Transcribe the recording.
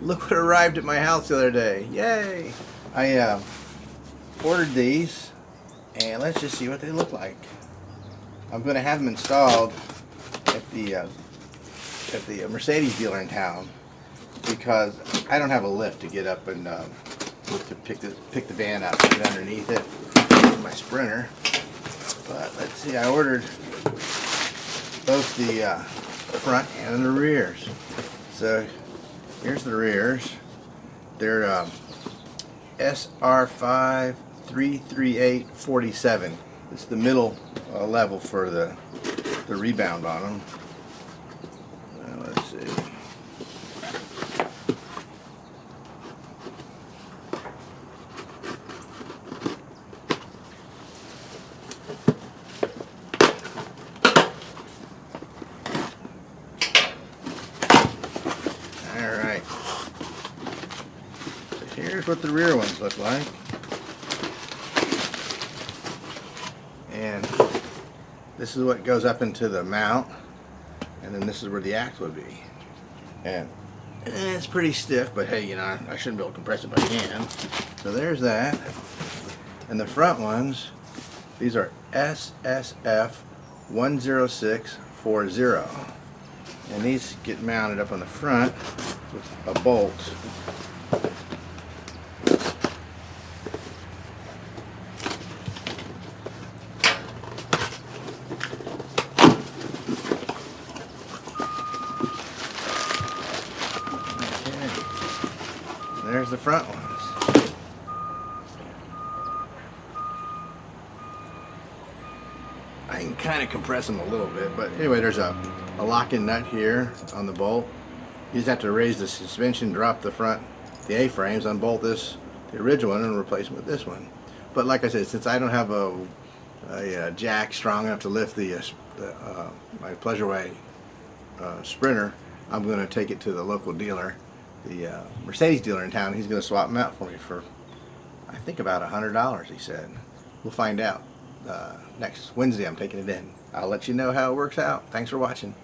Look what arrived at my house the other day. Yay! I ordered these, and let's just see what they look like. I'm going to have them installed at the Mercedes dealer in town because I don't have a lift to get up and to pick the van up and get underneath it with my Sprinter. But let's see, I ordered both the front and the rears. So here's the rears. They're SR5 33847. It's the middle level for the rebound on them. Let's see. Alright. So here's what the rear ones look like. And this is what goes up into the mount, and then this is where the axle would be. And it's pretty stiff, but hey, you know, I shouldn't be able to compress it by hand. So there's that. And the front ones, these are SSF 10640. And these get mounted up on the front with a bolt. There's the front ones. I can kind of compress them a little bit, but anyway, there's a lock-in nut here on the bolt. You just have to raise the suspension, drop the A-frames, unbolt the original one, and replace them with this one. But like I said, since I don't have a jack strong enough to lift my PleasureWay Sprinter, I'm going to take it to the local dealer, the Mercedes dealer in town. He's going to swap them out for me for, I think, about $100, he said. We'll find out. Next Wednesday I'm taking it in. I'll let you know how it works out. Thanks for watching.